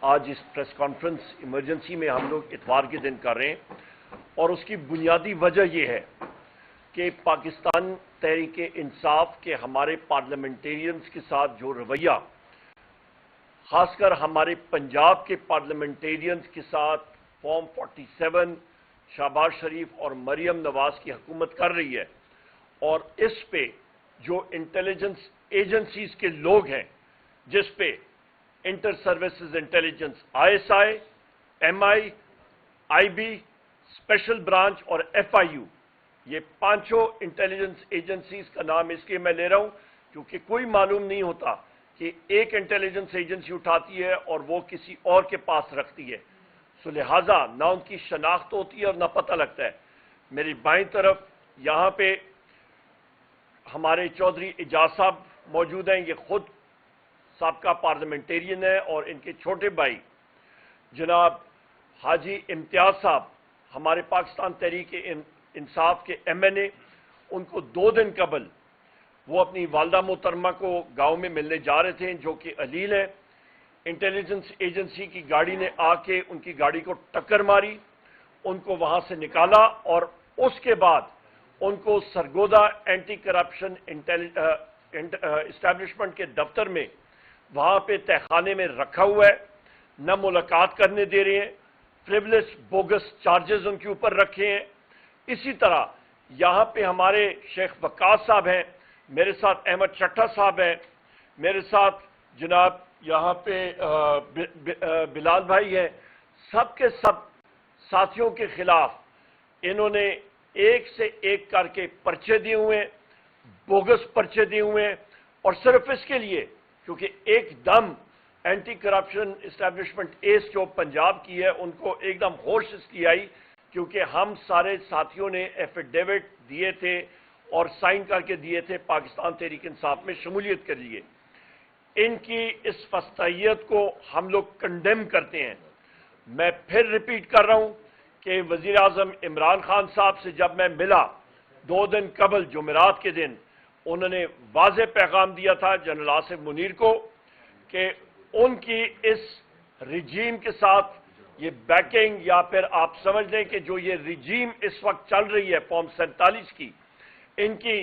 آج اس press conference emergency میں ہم لوگ اتوار کے دن کر رہے ہیں، اور اس کی بنیادی وجہ یہ ہے کہ پاکستان تحریک انصاف کے ہمارے پارلیمنٹیرینز کے ساتھ جو رویہ، خاص کر ہمارے پنجاب کے پارلیمنٹیرینز کے ساتھ فارم 47 شہباز شریف اور مریم نواز کی حکومت کر رہی ہے، اور اس پہ جو انٹیلیجنس ایجنسیز کے لوگ ہیں، جس پہ inter services intelligence ISI، MI، IB، special branch اور FIU، یہ پانچوں انٹیلیجنس ایجنسیز کا نام اس لیے میں لے رہا ہوں کیونکہ کوئی معلوم نہیں ہوتا کہ ایک انٹیلیجنس ایجنسی اٹھاتی ہے اور وہ کسی اور کے پاس رکھتی ہے، سو لہٰذا نہ ان کی شناخت ہوتی ہے اور نہ پتہ لگتا ہے۔ میری بائیں طرف یہاں پہ ہمارے چودھری اعجاز صاحب موجود ہیں، یہ خود سابقہ پارلیمنٹیرین ہیں، اور ان کے چھوٹے بھائی جناب حاجی امتیاز صاحب ہمارے پاکستان تحریک انصاف کے MNA، ان کو 2 دن قبل وہ اپنی والدہ محترمہ کو گاؤں میں ملنے جا رہے تھے جو کہ علیل ہے۔ انٹیلیجنس ایجنسی کی گاڑی نے آ کے ان کی گاڑی کو ٹکر ماری، ان کو وہاں سے نکالا، اور اس کے بعد ان کو سرگودا اینٹی کرپشن اسٹیبلشمنٹ کے دفتر میں وہاں پہ تہخانے میں رکھا ہوا ہے، نہ ملاقات کرنے دے رہے ہیں، فریولس بوگس چارجز ان کے اوپر رکھے ہیں۔ اسی طرح یہاں پہ ہمارے شیخ وقاص صاحب ہیں، میرے ساتھ احمد چٹھا صاحب ہیں، میرے ساتھ جناب یہاں پہ بلال بھائی ہیں، سب کے سب ساتھیوں کے خلاف انہوں نے ایک سے ایک کر کے پرچے دیے ہوئے ہیں، بوگس پرچے دیے ہوئے ہیں، اور صرف اس کے لیے کیونکہ ایک دم اینٹی کرپشن اسٹیبلشمنٹ ایس جو پنجاب کی ہے ان کو ایک دم ہوش اس لیے آئی کیونکہ ہم سارے ساتھیوں نے ایفیڈیوٹ دیے تھے اور سائن کر کے دیے تھے، پاکستان تحریک انصاف میں شمولیت کر لیے۔ ان کی اس فستائیت کو ہم لوگ کنڈیم کرتے ہیں۔ میں پھر ریپیٹ کر رہا ہوں کہ وزیر اعظم عمران خان صاحب سے جب میں ملا 2 دن قبل جمعرات کے دن، انہوں نے واضح پیغام دیا تھا جنرل آصف منیر کو کہ ان کی اس رجیم کے ساتھ یہ بیکنگ، یا پھر آپ سمجھ لیں کہ جو یہ رجیم اس وقت چل رہی ہے فارم 47 کی، ان کی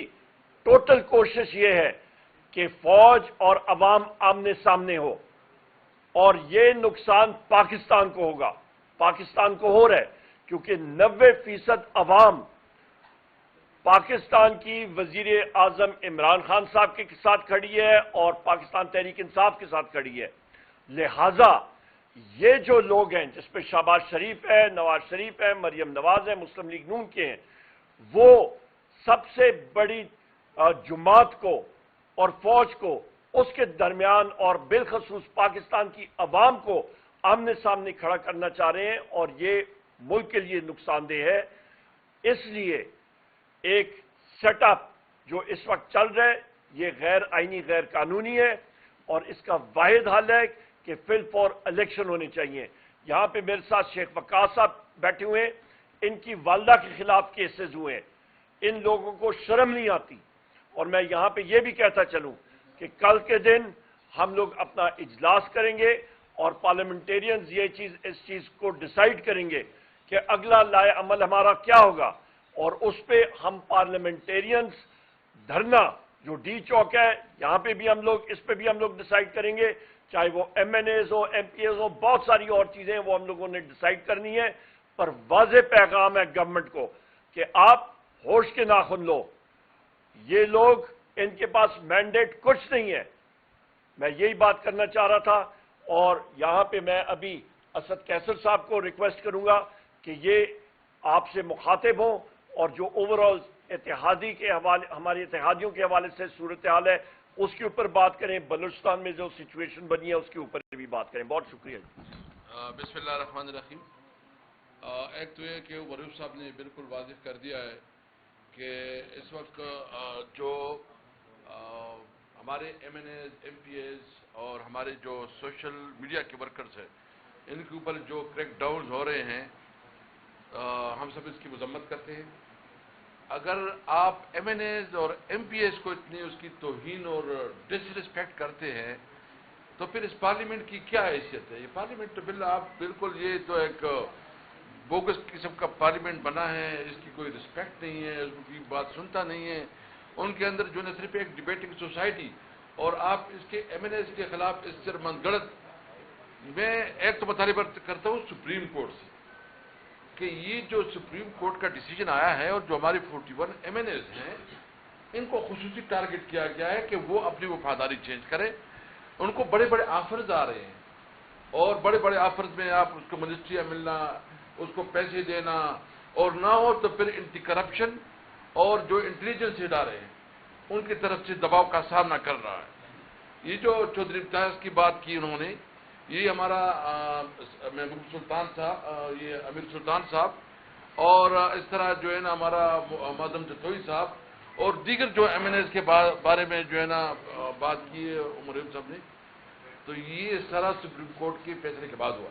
ٹوٹل کوشش یہ ہے کہ فوج اور عوام آمنے سامنے ہو، اور یہ نقصان پاکستان کو ہوگا، پاکستان کو ہو رہا ہے کیونکہ 90% عوام پاکستان کی وزیر اعظم عمران خان صاحب کے ساتھ کھڑی ہے اور پاکستان تحریک انصاف کے ساتھ کھڑی ہے۔ لہٰذا یہ جو لوگ ہیں جس پہ شہباز شریف ہے، نواز شریف ہے، مریم نواز ہے، مسلم لیگ نون کے ہیں، وہ سب سے بڑی جماعت کو اور فوج کو اس کے درمیان اور بالخصوص پاکستان کی عوام کو آمنے سامنے کھڑا کرنا چاہ رہے ہیں، اور یہ ملک کے لیے نقصان دہ ہے۔ اس لیے ایک سیٹ اپ جو اس وقت چل رہا ہے یہ غیر آئینی، غیر قانونی ہے، اور اس کا واحد حل ہے کہ فل فور الیکشن ہونے چاہیے۔ یہاں پہ میرے ساتھ شیخ وقاص صاحب بیٹھے ہوئے ہیں، ان کی والدہ کے خلاف کیسز ہوئے ہیں، ان لوگوں کو شرم نہیں آتی۔ اور میں یہاں پہ یہ بھی کہتا چلوں کہ کل کے دن ہم لوگ اپنا اجلاس کریں گے اور پارلیمنٹیرینز اس چیز کو ڈیسائیڈ کریں گے کہ اگلا لائے عمل ہمارا کیا ہوگا، اور اس پہ ہم پارلیمنٹیرینز دھرنا جو ڈی چوک ہے یہاں پہ بھی ہم لوگ اس پہ بھی ہم لوگ ڈیسائیڈ کریں گے، چاہے وہ MNAs ہو، MPs ہو، بہت ساری اور چیزیں وہ ہم لوگوں نے ڈیسائیڈ کرنی ہے۔ پر واضح پیغام ہے گورنمنٹ کو کہ آپ ہوش کے ناخن لو، یہ لوگ ان کے پاس مینڈیٹ کچھ نہیں ہے۔ میں یہی بات کرنا چاہ رہا تھا، اور یہاں پہ میں ابھی اسد کیسر صاحب کو ریکویسٹ کروں گا کہ یہ آپ سے مخاطب ہوں، اور جو اوورآل اتحادی کے حوالے، ہمارے اتحادیوں کے حوالے سے صورتحال ہے اس کے اوپر بات کریں، بلوچستان میں جو سچویشن بنی ہے اس کے اوپر بھی بات کریں۔ بہت شکریہ۔ بسم اللہ الرحمن الرحیم۔ ایک تو یہ کہ ورف صاحب نے بالکل واضح کر دیا ہے کہ اس وقت جو ہمارے MNAs، MPs اور ہمارے جو سوشل میڈیا کے ورکرز ہیں ان کے اوپر جو کریک ڈاؤنز ہو رہے ہیں، ہم سب اس کی مذمت کرتے ہیں۔ اگر آپ MNAs اور MPs کو اتنی اس کی توہین اور ڈس رسپیکٹ کرتے ہیں تو پھر اس پارلیمنٹ کی کیا حیثیت ہے؟ یہ پارلیمنٹ تو بالکل یہ تو ایک بوگس قسم کا پارلیمنٹ بنا ہے، اس کی کوئی رسپیکٹ نہیں ہے، اس کی بات سنتا نہیں ہے. ان کے اندر جو ہے صرف ایک ڈبیٹنگ سوسائٹی، اور آپ اس کے ایم این ایز کے خلاف اس سے من گڑت. میں ایک تو مطالبہ کرتا ہوں سپریم کورٹ سے کہ یہ جو سپریم کورٹ کا ڈیسیجن آیا ہے اور جو ہمارے 41 ایم این ایز ہیں ان کو خصوصی ٹارگٹ کیا گیا ہے کہ وہ اپنی وفاداری چینج کریں. ان کو بڑے بڑے آفرز آ رہے ہیں، اور بڑے بڑے آفرز میں آپ اس کو منسٹریاں ملنا، اس کو پیسے دینا، اور نہ ہو تو پھر اینٹی کرپشن اور جو انٹیلیجنس ادارے ہیں ان کی طرف سے دباؤ کا سامنا کر رہا ہے. یہ جو چودھری امتیاز کی بات کی انہوں نے، یہ ہمارا محبوب سلطان صاحب، یہ امیر سلطان صاحب، اور اس طرح جو ہے نا ہمارا معظم جتوئی صاحب اور دیگر جو ایم این ایز کے بارے میں جو ہے نا بات کی ہے عمر صاحب نے، تو یہ سارا سپریم کورٹ کے فیصلے کے بعد ہوا.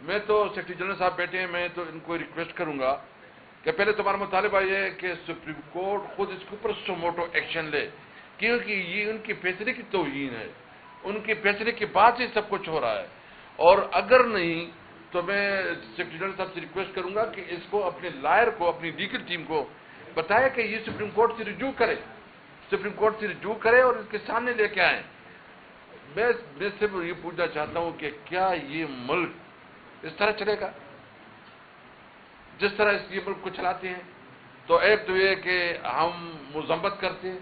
میں تو سیکرٹری جنرل صاحب بیٹھے ہیں، میں تو ان کو ریکویسٹ کروں گا کہ پہلے تمہارا مطالبہ یہ ہے کہ سپریم کورٹ خود اس کے اوپر سوموٹو ایکشن لے، کیونکہ یہ ان کے فیصلے کی توہین ہے. ان کے فیصلے کے بعد سے سب کچھ ہو رہا ہے. اور اگر نہیں تو میں سیکرٹری جنرل صاحب سے ریکویسٹ کروں گا کہ اس کو اپنے لائر کو، اپنی لیگل ٹیم کو بتائے کہ یہ سپریم کورٹ سے رجوع کرے، سپریم کورٹ سے رجوع کرے اور اس کے سامنے لے کے آئیں. میں صرف یہ پوچھنا چاہتا ہوں کہ کیا یہ ملک اس طرح چلے گا جس طرح اس یہ ملک کو چلاتے ہیں؟ تو ایک تو یہ کہ ہم مذمت کرتے ہیں،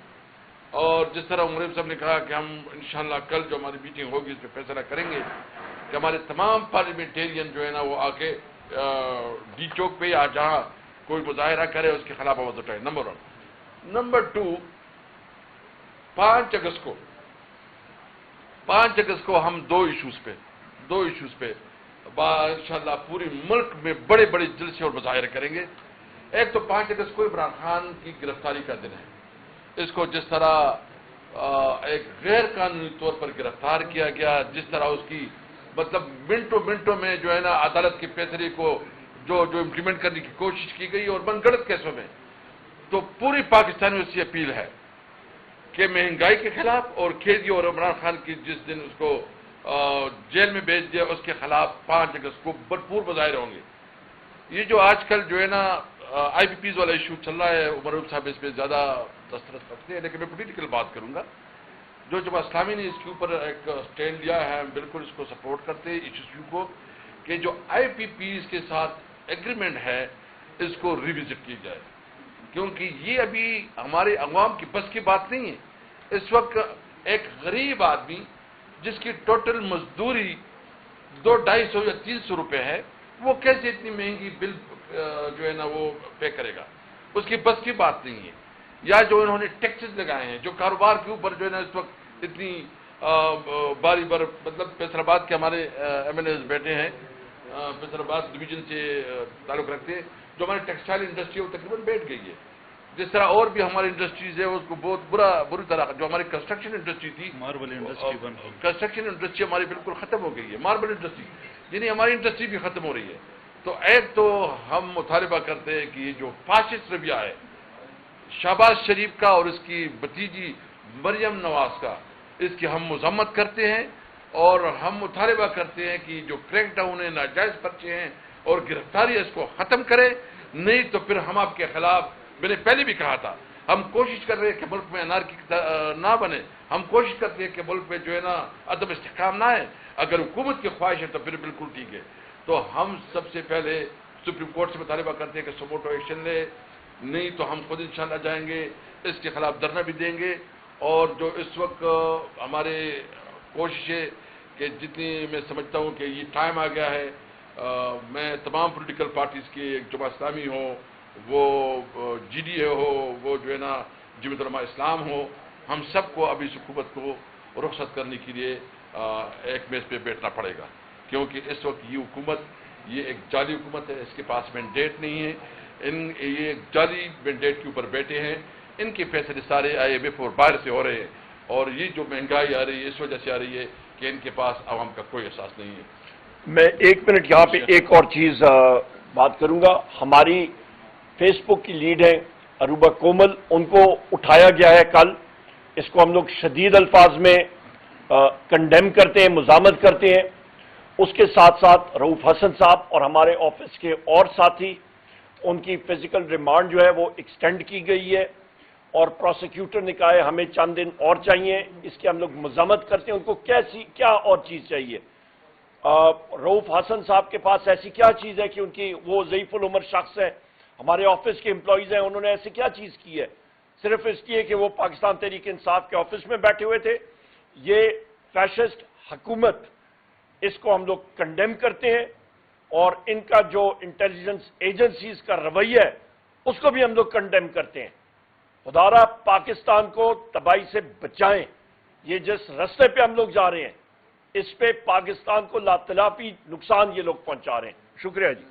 اور جس طرح عمر صاحب نے کہا کہ ہم انشاءاللہ کل جو ہماری میٹنگ ہوگی اس پہ فیصلہ کریں گے کہ ہمارے تمام پارلیمنٹیرین جو ہے نا وہ آ کے ڈی چوک پہ یا جہاں کوئی مظاہرہ کرے اس کے خلاف آواز اٹھائے. نمبر 1. نمبر 2، 5 اگست کو ہم دو ایشوز پہ انشاءاللہ پورے ملک میں بڑے بڑے جلسے اور مظاہرے کریں گے. ایک تو 5 اگست کو عمران خان کی گرفتاری کا دن ہے. اس کو جس طرح ایک غیر قانونی طور پر گرفتار کیا گیا، جس طرح اس کی مطلب منٹوں میں جو ہے نا عدالت کے فیصلے کو جو امپلیمنٹ کرنے کی کوشش کی گئی اور من گڑت کیسوں میں، تو پوری پاکستان میں اس کی اپیل ہے کہ مہنگائی کے خلاف اور قیدی اور عمران خان کی جس دن اس کو جیل میں بھیج دیا اس کے خلاف 5 اگست کو بھرپور مظاہرے ہوں گے. یہ جو آج کل جو ہے نا آئی پی پیز والا ایشو چل رہا ہے، عمر صاحب اس پہ زیادہ دسترس رکھتے ہیں، لیکن میں پولیٹیکل بات کروں گا. جو جماعت اسلامی نے اس کے اوپر ایک سٹینڈ لیا ہے، ہم بالکل اس کو سپورٹ کرتے ہیں اس ایشو کو کہ جو آئی پی پیز کے ساتھ ایگریمنٹ ہے اس کو ریوزٹ کی جائے، کیونکہ یہ ابھی ہمارے عوام کی بس کی بات نہیں ہے. اس وقت ایک غریب آدمی جس کی ٹوٹل مزدوری 200-250 یا 300 روپے ہے، وہ کیسے اتنی مہنگی بل جو ہے نا وہ پے کرے گا؟ اس کی بس کی بات نہیں ہے. یا جو انہوں نے ٹیکسز لگائے ہیں، جو کاروبار کے اوپر جو ہے نا اس وقت اتنی باری بار، مطلب فیصل آباد کے ہمارے ایم این ایز بیٹھے ہیں، فیصل آباد ڈویژن سے تعلق رکھتے ہیں، جو ہماری ٹیکسٹائل انڈسٹری ہے وہ تقریباً بیٹھ گئی ہے. جس طرح اور بھی ہماری انڈسٹریز ہے اس کو بہت بری طرح، جو ہماری کنسٹرکشن انڈسٹری تھی، کنسٹرکشن انڈسٹری ہماری بالکل ختم ہو گئی ہے. ماربل انڈسٹری، یعنی ہماری انڈسٹری بھی ختم ہو رہی ہے. تو ایک تو ہم مطالبہ کرتے ہیں کہ یہ جو فاسسٹ رویہ ہے شہباز شریف کا اور اس کی بھتیجی مریم نواز کا، اس کی ہم مذمت کرتے ہیں، اور ہم مطالبہ کرتے ہیں کہ جو کریک ڈاؤن ہے، ناجائز پرچے ہیں اور گرفتاری ہے، اس کو ختم کرے. نہیں تو پھر ہم آپ کے خلاف، میں نے پہلے بھی کہا تھا، ہم کوشش کر رہے ہیں کہ ملک میں انارکی نہ بنے، ہم کوشش کرتے ہیں کہ ملک میں جو ہے نا عدم استحکام نہ ہے. اگر حکومت کی خواہش ہے تو پھر بالکل ٹھیک ہے. تو ہم سب سے پہلے سپریم کورٹ سے مطالبہ کرتے ہیں کہ سموٹو ایکشن لے، نہیں تو ہم خود انشاءاللہ جائیں گے، اس کے خلاف دھرنا بھی دیں گے. اور جو اس وقت ہمارے کوشش ہے کہ جتنی میں سمجھتا ہوں کہ یہ ٹائم آ گیا ہے، میں تمام پولیٹیکل پارٹیز کی، جماعت اسلامی ہو، وہ جی ڈی اے ہو، وہ جو ہے نا جمعیت علماء اسلام ہو، ہم سب کو ابھی اس حکومت کو رخصت کرنے کے لیے ایک میز پہ بیٹھنا پڑے گا. کیونکہ اس وقت یہ حکومت، یہ ایک جعلی حکومت ہے، اس کے پاس مینڈیٹ نہیں ہے. یہ ایک جعلی مینڈیٹ کے اوپر بیٹھے ہیں. ان کے فیصلے سارے آئی ایم ایف اور باہر سے ہو رہے ہیں، اور یہ جو مہنگائی آ رہی ہے اس وجہ سے آ رہی ہے کہ ان کے پاس عوام کا کوئی احساس نہیں ہے. میں 1 منٹ یہاں پہ ایک اور چیز بات کروں گا. ہماری فیس بک کی لیڈ ہے عروبہ کومل، ان کو اٹھایا گیا ہے کل. اس کو ہم لوگ شدید الفاظ میں کنڈیم کرتے ہیں، مزاحمت کرتے ہیں۔ اس کے ساتھ ساتھ رؤوف حسن صاحب اور ہمارے آفس کے اور ساتھی، ان کی فزیکل ریمانڈ جو ہے وہ ایکسٹینڈ کی گئی ہے، اور پروسیکیوٹر نے کہا ہے ہمیں چند دن اور چاہیے، اس کی ہم لوگ مزاحمت کرتے ہیں۔ ان کو کیا اور چیز چاہیے؟ رؤوف حسن صاحب کے پاس ایسی کیا چیز ہے کہ ان کی، وہ ضعیف العمر شخص ہے، ہمارے آفس کے امپلائیز ہیں، انہوں نے ایسی کیا چیز کی ہے؟ صرف اس لیے کہ وہ پاکستان تحریک انصاف کے آفس میں بیٹھے ہوئے تھے۔ یہ فیشسٹ حکومت، اس کو ہم لوگ کنڈیم کرتے ہیں، اور ان کا جو انٹیلیجنس ایجنسیز کا رویہ ہے اس کو بھی ہم لوگ کنڈیم کرتے ہیں۔ خدارا پاکستان کو تباہی سے بچائیں۔ یہ جس رستے پہ ہم لوگ جا رہے ہیں، اس پہ پاکستان کو لا تلافی نقصان یہ لوگ پہنچا رہے ہیں۔ شکریہ جی۔